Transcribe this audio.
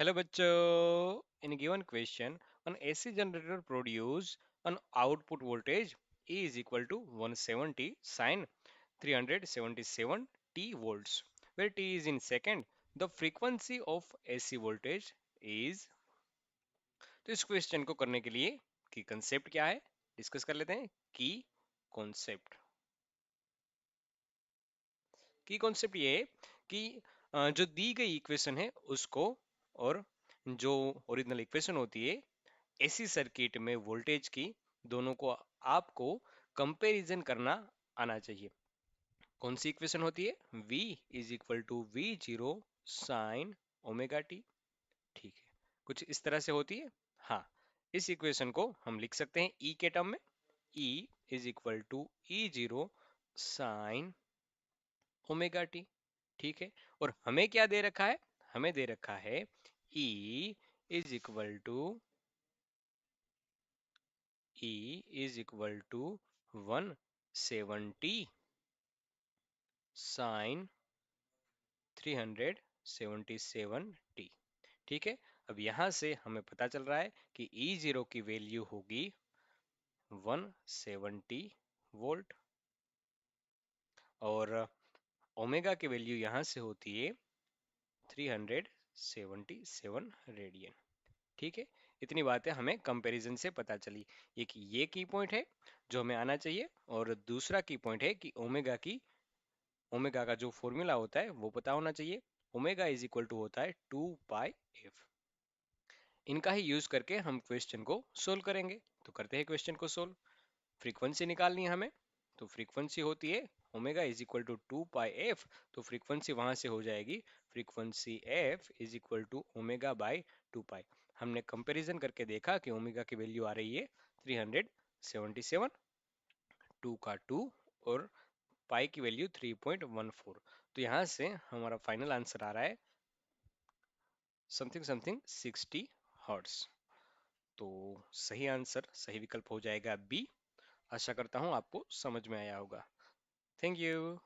Hello बच्चों, in a given question, an AC generator produce an output voltage E is equal to 170 sine 377 T volts, where T is in second. The frequency of AC voltage is। तो इस question को करने के लिए की concept क्या है discuss कर लेते हैं। की कॉन्सेप्ट की कॉन्सेप्ट ये है कि जो दी गई इक्वेशन है उसको और जो ओरिजिनल इक्वेशन होती है एसी सर्किट में वोल्टेज की, दोनों को आपको कंपैरिजन करना आना चाहिए। कौन सी इक्वेशन होती है? V is equal to V zero sine omega T. ठीक है, कुछ इस तरह से होती है। हाँ, इस इक्वेशन को हम लिख सकते हैं E के टर्म में। E is equal to E zero sine omega T. ठीक है, और हमें क्या दे रखा है? हमें दे रखा है E is equal to E is equal to 170 sin 377 t। ठीक है, अब यहां से हमें पता चल रहा है कि E जीरो की वैल्यू होगी 170 वोल्ट और ओमेगा की वैल्यू यहां से होती है 377 रेडियन। ठीक है, इतनी बातें हमें कंपैरिजन से पता चली। एक ये की पॉइंट है जो हमें आना चाहिए, और दूसरा की पॉइंट है कि ओमेगा का जो फॉर्मूला होता है वो पता होना चाहिए। ओमेगा इज इक्वल टू होता है 2 पाई एफ। इनका ही यूज करके हम क्वेश्चन को सोल्व करेंगे। तो करते हैं क्वेश्चन को सोल्व। फ्रीक्वेंसी निकालनी है हमें, तो फ्रीक्वेंसी होती है omega is equal to 2 pi F. तो फ्रीक्वेंसी वहां से हो जाएगी frequency F is equal to omega by 2 pi. हमने कंपैरिजन करके देखा कि ओमेगा की वैल्यू आ रही है 377, 2 का 2 और पाई की वैल्यू 3.14। तो यहाँ से हमारा फाइनल आंसर आ रहा है समथिंग समथिंग 60 हर्ट्स। तो सही आंसर, सही विकल्प हो जाएगा बी। आशा करता हूँ आपको समझ में आया होगा। Thank you.